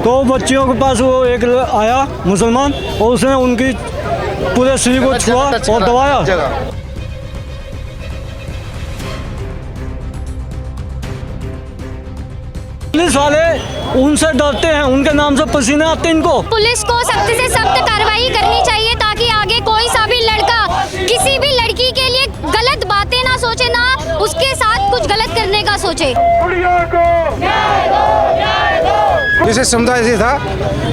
तो बच्चियों के पास वो एक आया मुसलमान और उसने उनकी पूरे शरीर को छुआ और दबाया। पुलिस वाले उनसे डरते हैं, उनके नाम से पसीने आते हैं इनको। पुलिस को सख्त से सख्त कार्रवाई करनी चाहिए ताकि आगे कोई सा भी लड़का किसी भी लड़की के लिए गलत बातें ना सोचे, ना उसके साथ कुछ गलत करने का सोचे। जैसे समुदाय से था,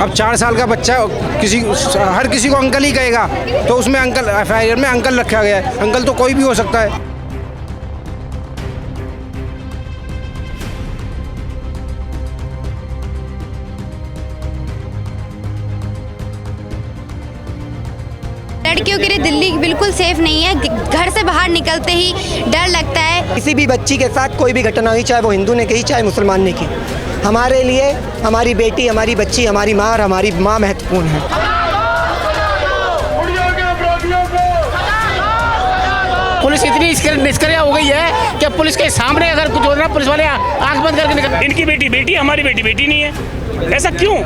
अब 4 साल का बच्चा हर किसी को अंकल ही कहेगा, तो उसमें अंकल एफआईआर में अंकल रखा गया है। अंकल तो कोई भी हो सकता है। लड़कियों के लिए दिल्ली बिल्कुल सेफ नहीं है। घर से बाहर निकलते ही डर लगता है। किसी भी बच्ची के साथ कोई भी घटना हुई, चाहे वो हिंदू ने की चाहे मुसलमान ने की, हमारे लिए हमारी बेटी, हमारी बच्ची, हमारी माँ और हमारी माँ महत्वपूर्ण है। पुलिस इतनी निष्क्रिय हो गई है कि पुलिस के सामने अगर कुछ हो रहा है पुलिस वाले आंख बंद करके निकल। इनकी बेटी बेटी, हमारी बेटी बेटी नहीं है, ऐसा क्यों?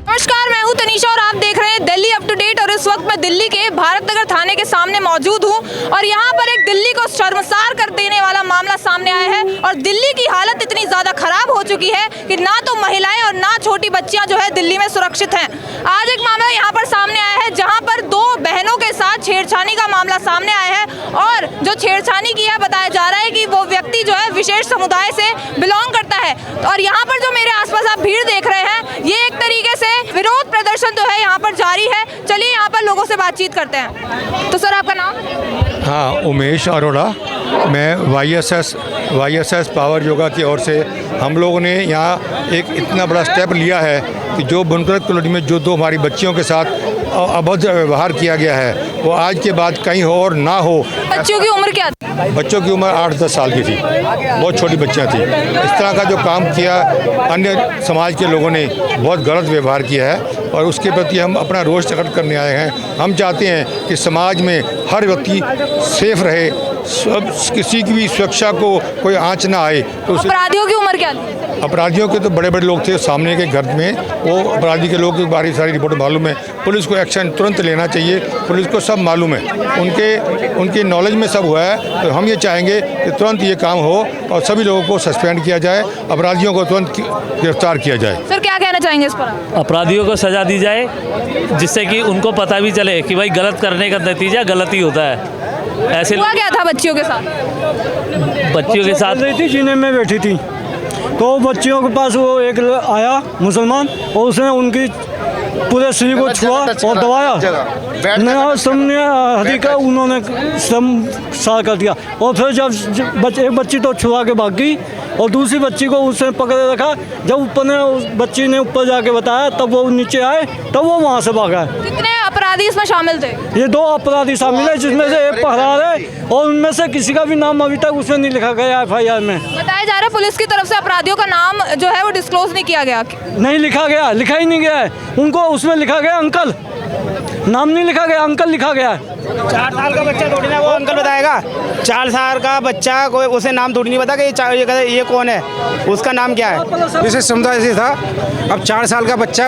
नमस्कार, मैं हूं तनीषा और आप देख रहे हैं दिल्ली अप टू डेट। और इस वक्त मैं दिल्ली के भारत नगर थाने के सामने मौजूद हूं और यहां पर एक दिल्ली को शर्मसार कर देने वाला मामला सामने आया है। और दिल्ली की हालत इतनी ज़्यादा खराब हो चुकी है कि ना तो महिलाएं और ना छोटी बच्चियां जो है दिल्ली में सुरक्षित हैं। आज एक मामला यहां पर सामने आया है जहां पर 2 बहनों के साथ छेड़छानी का मामला सामने आया है। और जो छेड़छानी की है, बताया जा रहा है कि वो व्यक्ति जो है विशेष समुदाय से बिलोंग करता है। और यहाँ पर जो मेरे आसपास आप भीड़ देख रहे हैं, ये एक तरीके से विरोध प्रदर्शन जो है यहाँ पर जारी है। चलिए यहाँ पर लोगों से बातचीत करते हैं। तो सर, आपका नाम? हाँ, उमेश अरोड़ा। मैं वाईएसएस पावर योगा की ओर से हम लोगों ने यहाँ एक इतना बड़ा स्टेप लिया है कि जो बुनकर कॉलोनी में जो 2 हमारी बच्चियों के साथ अभद्र व्यवहार किया गया है, वो आज के बाद कहीं हो और ना हो। बच्चियों की उम्र क्या थी? बच्चों की उम्र 8-10 साल की थी, बहुत छोटी बच्चियाँ थी। इस तरह का जो काम किया, अन्य समाज के लोगों ने बहुत गलत व्यवहार किया है और उसके प्रति हम अपना रोष प्रकट करने आए हैं। हम चाहते हैं कि समाज में हर व्यक्ति सेफ रहे, किसी की भी सुरक्षा को कोई आँच ना आए। तो अपराधियों की उम्र क्या थी? अपराधियों के तो बड़े बड़े लोग थे सामने के घर में, वो अपराधी के लोग की बारी सारी रिपोर्ट मालूम है। पुलिस को एक्शन तुरंत लेना चाहिए, पुलिस को सब मालूम है, उनके नॉलेज में सब हुआ है। तो हम ये चाहेंगे कि तुरंत ये काम हो और सभी लोगों को सस्पेंड किया जाए, अपराधियों को तुरंत गिरफ्तार किया जाए। सर, क्या कहना चाहेंगे इस पर? अपराधियों को सजा दी जाए जिससे कि उनको पता भी चले कि भाई गलत करने का नतीजा गलत ही होता है। ऐसे हुआ क्या था बच्चियों के साथ? बच्चियों के साथ रही थी, जीने में बैठी थी, तो बच्चियों के पास वो एक आया मुसलमान और उसने उनकी पूरे शरीर को छुआ और दबाया। उन्होंने सार कर दिया। और फिर जब एक बच्ची तो छुआ के भाग गई और दूसरी बच्ची को उसने पकड़े रखा। जब ऊपर ने उस बच्ची ने ऊपर जाके बताया, तब वो नीचे आए, तब वो वहाँ से भागा है। कितने अपराधी इसमें शामिल थे? ये 2 अपराधी शामिल है, जिसमें से एक फरार है और उनमें से किसी का भी नाम अभी तक उसमें नहीं लिखा गया एफआईआर में। बताया जा रहा है पुलिस की तरफ से अपराधियों का नाम जो है वो डिस्क्लोज नहीं किया गया। नहीं लिखा गया, लिखा ही नहीं गया है। उनको उसमें लिखा गया अंकल, नाम नहीं लिखा गया, अंकल लिखा गया है। 4 साल का बच्चा थोड़ी ना वो अंकल बताएगा। 4 साल का बच्चा कोई उसे नाम थोड़ी नहीं पता कि ये कौन है, उसका नाम क्या है। जैसे समुदाय से था, अब 4 साल का बच्चा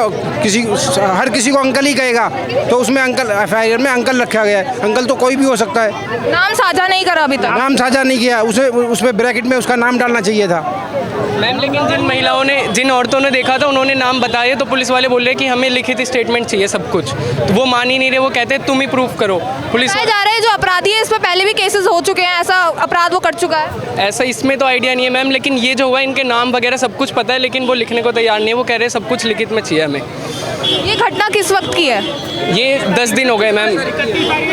हर किसी को अंकल ही कहेगा, तो उसमें अंकल एफआईआर में अंकल रखा गया है। अंकल तो कोई भी हो सकता है। नाम साझा नहीं करा अभी तक? नाम साझा नहीं किया, उसमें ब्रैकेट में उसका नाम डालना चाहिए था। मैम, लेकिन जिन औरतों ने देखा था उन्होंने नाम बताए, तो पुलिस वाले बोल रहे कि हमें लिखित स्टेटमेंट चाहिए सब कुछ, तो वो मान ही नहीं रहे। वो कहते हैं तुम ही प्रूफ करो। पुलिस जा रहे हैं जो अपराधी है, इस पर पहले भी केसेस हो चुके हैं, ऐसा अपराध वो कर चुका है? ऐसा इसमें तो आइडिया नहीं है मैम, लेकिन ये जो हुआ इनके नाम वगैरह सब कुछ पता है, लेकिन वो लिखने को तैयार नहीं है। वो कह रहे हैं सब कुछ लिखित में चाहिए हमें। ये घटना किस वक्त की है? ये 10 दिन हो गए मैम,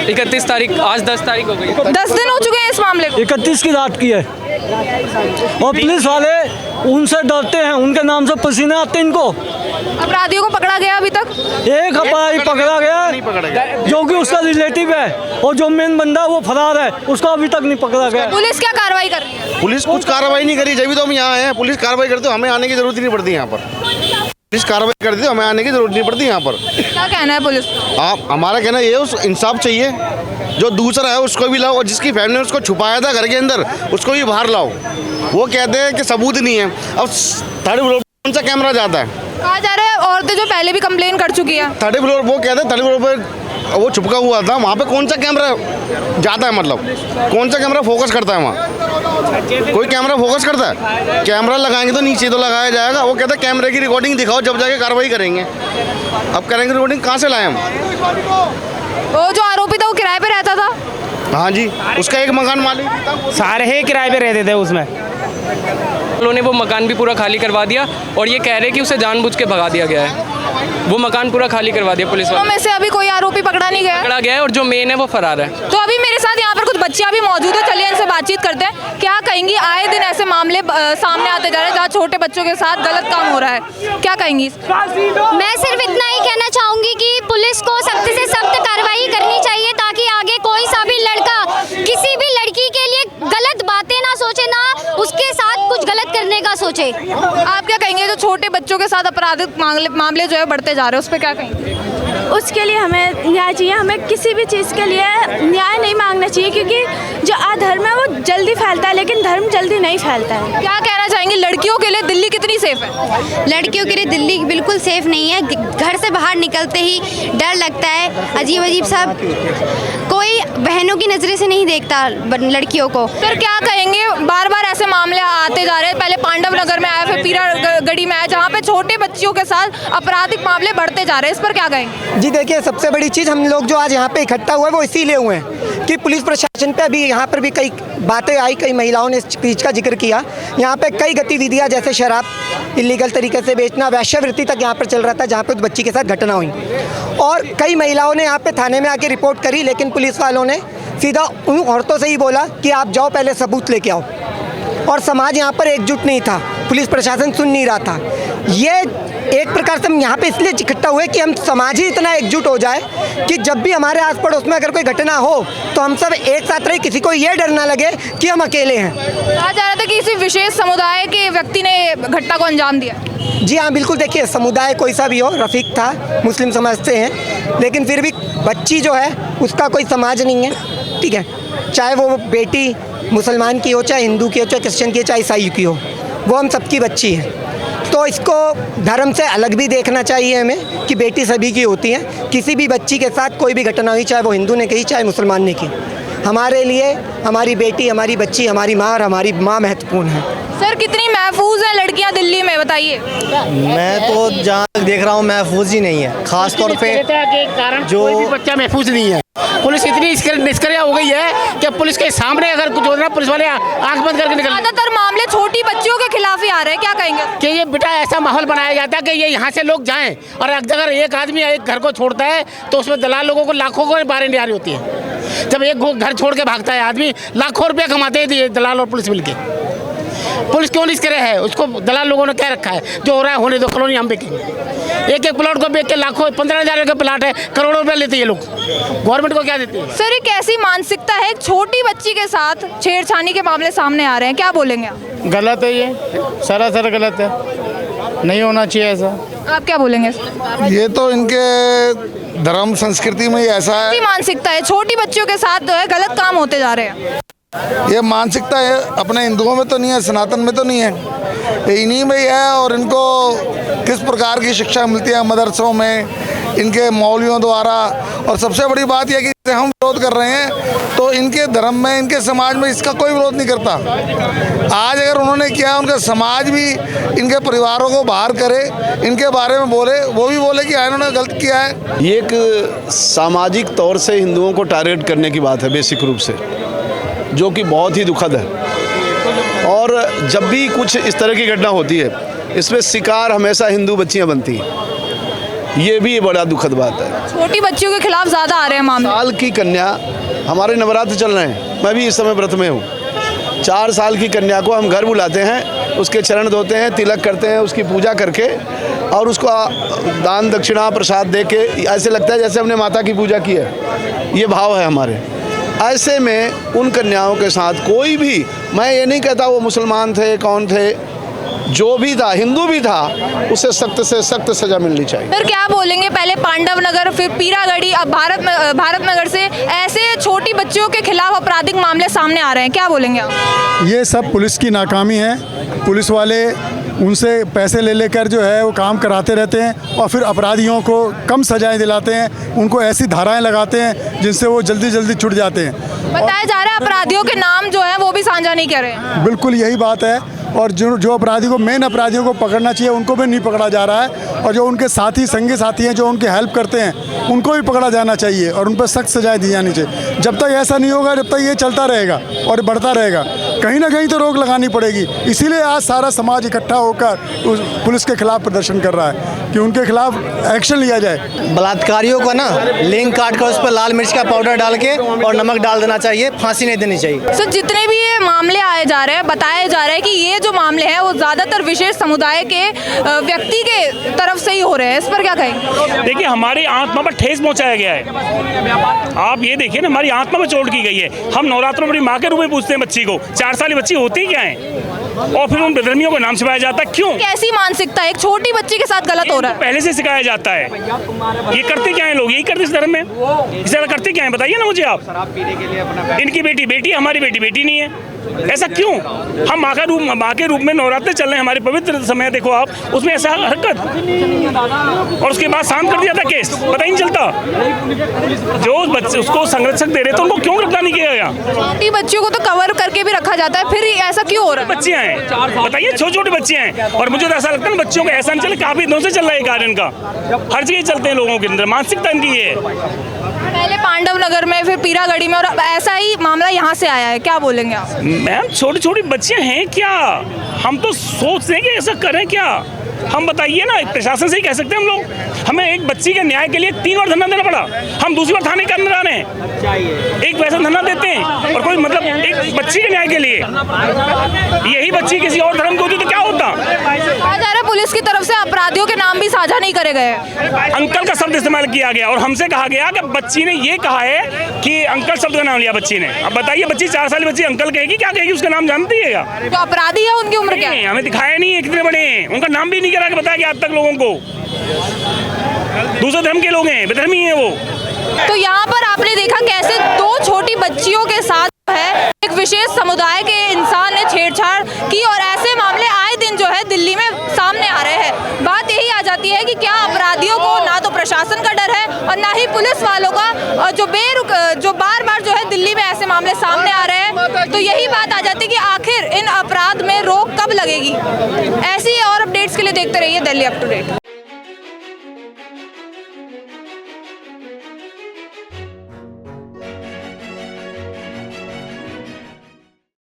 31 तारीख, आज 10 तारीख हो गई। 10 दिन हो चुके हैं इस मामले को? 31 की रात की है। और पुलिस वाले उनसे डरते हैं, उनके नाम से पसीने आते हैं इनको। अपराधियों को पकड़ा गया अभी तक? एक अपराधी पकड़ा गया जो कि उसका रिलेटिव है, और जो मेन बंदा वो फरार है, उसको अभी तक नहीं पकड़ा गया। पुलिस क्या कार्रवाई कर रही है? पुलिस कुछ कार्रवाई नहीं करी, जब भी तो हम यहाँ आए हैं। पुलिस कार्रवाई करते हो, हमें आने की जरूरत ही नहीं पड़ती यहाँ पर। पुलिस कार्रवाई कर दी, हमें आने की जरूरत नहीं पड़ती यहाँ पर। क्या कहना है पुलिस? आप हमारा कहना ये उस इंसाफ चाहिए, जो दूसरा है उसको भी लाओ, और जिसकी फैमिली ने उसको छुपाया था घर के अंदर उसको भी बाहर लाओ। वो कहते हैं कि सबूत नहीं है। अब थर्ड फ्लोर कौन सा कैमरा जाता है? कहा जा रहा है औरतें जो पहले भी कंप्लेन कर चुकी है। थर्ड फ्लोर वो कहते हैं थर्ड फ्लोर पर वो छुपका हुआ था, वहाँ पे कौन सा कैमरा जाता है? मतलब कौन सा कैमरा फोकस करता है वहाँ? कोई कैमरा फोकस करता है? कैमरा लगाएंगे तो नीचे तो लगाया जाएगा। वो कहते हैं कैमरे की रिकॉर्डिंग दिखाओ, जब जाके कार्रवाई करेंगे। अब करेंगे रिकॉर्डिंग कहाँ से लाए हम? वो जो आरोपी था वो किराए पे रहता था। हाँ जी, उसका एक मकान मालिक था, सारे ही किराए पे रहते थे उसमें। उन्होंने वो मकान भी पूरा खाली करवा दिया और ये कह रहे कि उसे जानबूझ के भगा दिया गया है। वो मकान पूरा खाली करवा दिया पुलिस वालों ने। में से अभी कोई आरोपी पकड़ा नहीं गया? पकड़ा गया है और जो मेन है वो फरार है। तो अभी मेरे साथ यहाँ पर कुछ बच्चियाँ भी मौजूद है, चलिए इनसे बातचीत करते हैं। क्या कहेंगी, आए दिन ऐसे मामले सामने आते जा रहे हैं जहाँ छोटे बच्चों के साथ गलत काम हो रहा है, क्या कहेंगी? मैं सिर्फ इतना ही कहना चाहूँगी कि पुलिस को सख्त से सख्त कार्रवाई करनी चाहिए, ताकि आगे कोई सा भी लड़का किसी भी लड़की के लिए गलत बातें ना सोचे, ना उसके साथ कुछ गलत करने का सोचे। आप क्या कहेंगे, जो छोटे बच्चों के साथ आपराधिक मामले जो है बढ़ते जा रहे हैं, उस पर क्या कहेंगे? उसके लिए हमें न्याय चाहिए। हमें किसी भी चीज़ के लिए न्याय नहीं मांगना चाहिए, क्योंकि जो अधर्म है वो जल्दी फैलता है, लेकिन धर्म जल्दी नहीं फैलता है। क्या कहना चाहेंगे, लड़कियों के लिए दिल्ली कितनी सेफ है? लड़कियों के लिए दिल्ली बिल्कुल सेफ नहीं है। घर से बाहर निकलते ही डर लगता है, अजीब अजीब सा, कोई बहनों की नज़रें से नहीं देखता लड़कियों को। फिर क्या कहेंगे, बार बार ऐसे मामले आते जा रहे हैं, पहले पांडव नगर में आया, फिर पीरागढ़ी में आया, जहाँ पे छोटे बच्चियों के साथ आपराधिक मामले बढ़ते जा रहे हैं, इस पर क्या कहेंगे? जी देखिए, सबसे बड़ी चीज़ हम लोग जो आज यहाँ पे इकट्ठा हुए वो इसीलिए हुए हैं कि पुलिस प्रशासन पे अभी यहाँ पर भी कई बातें आई, कई महिलाओं ने इस चीज़ का जिक्र किया। यहाँ पे कई गतिविधियाँ जैसे शराब इलीगल तरीके से बेचना, वैश्यावृत्ति तक यहाँ पर चल रहा था, जहाँ पे उस बच्ची के साथ घटना हुई। और कई महिलाओं ने यहाँ पे थाने में आके रिपोर्ट करी, लेकिन पुलिस वालों ने सीधा उन औरतों से ही बोला कि आप जाओ पहले सबूत लेके आओ। और समाज यहाँ पर एकजुट नहीं था, पुलिस प्रशासन सुन नहीं रहा था। ये एक प्रकार से हम यहाँ पे इसलिए इकट्ठा हुए कि हम समाज ही इतना एकजुट हो जाए कि जब भी हमारे आस पड़ोस में अगर कोई घटना हो तो हम सब एक साथ रहे, किसी को ये डर ना लगे कि हम अकेले हैं। कहा जा रहा था कि किसी विशेष समुदाय के व्यक्ति ने घटना को अंजाम दिया। जी हाँ, बिल्कुल। देखिए, समुदाय कोई सा भी हो, रफ़ीक था, मुस्लिम समाज से हैं, लेकिन फिर भी बच्ची जो है उसका कोई समाज नहीं है, ठीक है? चाहे वो बेटी मुसलमान की हो, चाहे हिंदू की हो, चाहे क्रिश्चियन की हो, चाहे ईसाई की हो, वो हम सबकी बच्ची है। तो इसको धर्म से अलग भी देखना चाहिए हमें कि बेटी सभी की होती है। किसी भी बच्ची के साथ कोई भी घटना हुई, चाहे वो हिंदू ने की, चाहे मुसलमान ने की, हमारे लिए हमारी बेटी, हमारी बच्ची, हमारी माँ और हमारी माँ महत्वपूर्ण है। सर, कितनी महफूज है लड़कियां दिल्ली में, बताइए? मैं तो जहाँ देख रहा हूँ महफूज ही नहीं है, खास तौर पे जो कोई भी बच्चा महफूज नहीं है। पुलिस इतनी निष्क्रिय हो गई है कि पुलिस के सामने अगर कुछ हो रहा है पुलिस वाले आंख बंद करके निकल। ज्यादातर मामले छोटी बच्चियों के खिलाफ ही आ रहे हैं, क्या कहेंगे? कि ये बेटा ऐसा माहौल बनाया जाता है कि ये यहाँ से लोग जाएं, और अगर एक आदमी एक घर को छोड़ता है तो उसमें दलाल लोगों को लाखों को बारी नहीं आ रही होती है। जब एक घर छोड़ के भागता है आदमी, लाखों रुपये कमाते हैं दलाल और पुलिस मिलके। पुलिस क्यों निष्क्रिय है? उसको दलाल लोगों ने क्या रखा है, जो हो रहा है होने दो, कॉलोनी हम बेचेंगे। एक प्लॉट को बेच के लाखों 15,000 का प्लाट है, करोड़ों रुपए लेते हैं ये लोग, गवर्नमेंट को क्या देते हैं? सर, एक ऐसी मानसिकता है, छोटी बच्ची के साथ छेड़छाड़ी के मामले सामने आ रहे हैं, क्या बोलेंगे आप? गलत है, ये सरासर गलत है, नहीं होना चाहिए ऐसा। आप क्या बोलेंगे? ये तो इनके धर्म संस्कृति में ही ऐसा है। मानसिकता है, छोटी बच्चियों के साथ जो है गलत काम होते जा रहे हैं। ये मानसिकता है, अपने हिंदुओं में तो नहीं है, सनातन में तो नहीं है, इन्हीं में ही है। और इनको किस प्रकार की शिक्षा मिलती है मदरसों में, इनके मौलवियों द्वारा। और सबसे बड़ी बात यह कि हम विरोध कर रहे हैं तो इनके धर्म में, इनके समाज में इसका कोई विरोध नहीं करता। आज अगर उन्होंने किया, उनका समाज भी इनके परिवारों को बाहर करे, इनके बारे में बोले, वो भी बोले कि इन्होंने गलत किया है। ये एक सामाजिक तौर से हिंदुओं को टारगेट करने की बात है बेसिक रूप से, जो कि बहुत ही दुखद है। और जब भी कुछ इस तरह की घटना होती है, इसमें शिकार हमेशा हिंदू बच्चियां बनती हैं, ये भी बड़ा दुखद बात है। छोटी बच्चियों के खिलाफ ज़्यादा आ रहे हैं मामले। साल की कन्या, हमारे नवरात्र चल रहे हैं, मैं भी इस समय व्रत में हूँ। 4 साल की कन्या को हम घर बुलाते हैं, उसके चरण धोते हैं, तिलक करते हैं, उसकी पूजा करके, और उसको दान दक्षिणा प्रसाद दे के ऐसे लगता है जैसे हमने माता की पूजा की है। ये भाव है हमारे। ऐसे में उन कन्याओं के साथ कोई भी, मैं ये नहीं कहता वो मुसलमान थे, कौन थे, जो भी था, हिंदू भी था, उसे सख्त से सख्त सजा मिलनी चाहिए। फिर क्या बोलेंगे, पहले पांडव नगर, फिर पीरागढ़ी, अब भारत नगर से ऐसे छोटी बच्चियों के खिलाफ आपराधिक मामले सामने आ रहे हैं, क्या बोलेंगे आप? ये सब पुलिस की नाकामी है। पुलिस वाले उनसे पैसे ले लेकर जो है वो काम कराते रहते हैं और फिर अपराधियों को कम सजाएं दिलाते हैं, उनको ऐसी धाराएं लगाते हैं जिनसे वो जल्दी जल्दी छूट जाते हैं। बताया जा रहा है अपराधियों के नाम जो है वो भी साझा नहीं कर रहे हैं। बिल्कुल यही बात है। और जो अपराधी को, मेन अपराधियों को पकड़ना चाहिए, उनको भी नहीं पकड़ा जा रहा है। और जो उनके साथी, संगी साथी हैं जो उनकी हेल्प करते हैं, उनको भी पकड़ा जाना चाहिए और उन पर सख्त सजाएं दी जानी चाहिए। जब तक ऐसा नहीं होगा, जब तक ये चलता रहेगा और बढ़ता रहेगा, कहीं ना कहीं तो रोक लगानी पड़ेगी। इसीलिए आज सारा समाज इकट्ठा होकर उस पुलिस के खिलाफ प्रदर्शन कर रहा है कि उनके खिलाफ एक्शन लिया जाए। बलात्कारियों को ना लिंक काट कर उस पर लाल मिर्च का पाउडर डाल के और नमक डाल देना चाहिए, फांसी नहीं देनी चाहिए। सर, जितने भी ये मामले आए जा रहे हैं, बताया जा रहा है कि ये जो मामले हैं वो ज़्यादातर विशेष समुदाय के व्यक्ति के तरफ से ही हो रहे हैं, इस पर क्या कहेंगे? देखिए, हमारी आत्मा पर ठेस पहुंचाया गया है। आप ये देखिए ना, हमारी आत्मा पर चोट की गई है। हम नवरात्रों में माँ के रूप में पूछते हैं बच्ची को, 4 साल की बच्ची होती क्या है, और फिर उन बेधर्मियों को नाम छिपाया जाता है। क्यों? कैसी मानसिकता है, एक छोटी बच्ची के साथ गलत हो रहा है? पहले से सिखाया जाता है। ये करते क्या है लोग, यही करते इस धर्म में, इस तरह करते क्या है, बताइए ना मुझे आप। इनकी बेटी हमारी बेटी नहीं है, ऐसा क्यों? हम माँ के रूप में नवरात्रे चल रहे हैं, हमारे पवित्र समय देखो आप, उसमें ऐसा हरकत, और उसके बाद शांत कर दिया था केस, पता ही नहीं चलता। जो बच्चे उसको संरक्षक दे रहे थे उनको क्यों गिरफ्तार नहीं किया गया? छोटी बच्चियों को तो कवर करके भी रखा जाता है, फिर ऐसा क्यों हो रहा है? बच्चियां हैं, बताइए, छोटे बच्चे हैं। और मुझे तो ऐसा लगता है ना, बच्चों को ऐसा नहीं चले, काफी दिनों से चल रहा है कार्य इनका, हर जगह चलते हैं लोगों के अंदर, मानसिकता इनकी है। पहले पांडव नगर में, फिर पीरागढ़ी में, और ऐसा ही मामला यहाँ से आया है, क्या बोलेंगे आप? मैम, छोटी बच्चियां हैं क्या? हम तो सोचते हैं कि ऐसा करें क्या? हम बताइए ना, प्रशासन से ही कह सकते हैं हम लोग। हमें एक बच्ची के न्याय के लिए 3 बार धरना देना पड़ा, हम दूसरी बार थाने के अंदर आ रहे हैं, एक वैसा धरना देते हैं, और कोई मतलब एक बच्ची के न्याय के लिए, यही बच्ची किसी और धर्म की होती तो क्या होता? कहा जा रहा है पुलिस की तरफ से अपराधियों के नाम भी साझा नहीं करे गए। अंकल का शब्द इस्तेमाल किया गया, और हमसे कहा गया कि बच्ची ने ये कहा है कि अंकल शब्द का नाम लिया बच्ची ने। अब बताइए, बच्ची 4 साल की बच्ची अंकल कहेगी, क्या कहेगी? उसका नाम जानती है? जो अपराधी है उनकी उम्र क्या है? हमें दिखाया नहीं है कितने बड़े हैं, उनका नाम भी नहीं करा के बताया कि आज तक लोगों को। दूसरे धर्म के लोग हैं, बेधर्मी हैं वो। तो यहाँ पर आपने देखा कैसे 2 छोटी बच्चियों के साथ है एक विशेष समुदाय के इंसान ने छेड़छाड़ की, और ऐसे मामले आए दिन जो है दिल्ली में सामने आ रहे हैं। बात यही आ जाती है कि क्या अपराधियों को ना तो प्रशासन का डर है और ना ही पुलिस वालों का, और जो बार बार जो है दिल्ली में ऐसे मामले सामने आ रहे हैं। तो यही बात आ जाती है कि आखिर इन अपराध में रोक कब लगेगी। ऐसी और अपडेट्स के लिए देखते रहिए दिल्ली अप टू डेट।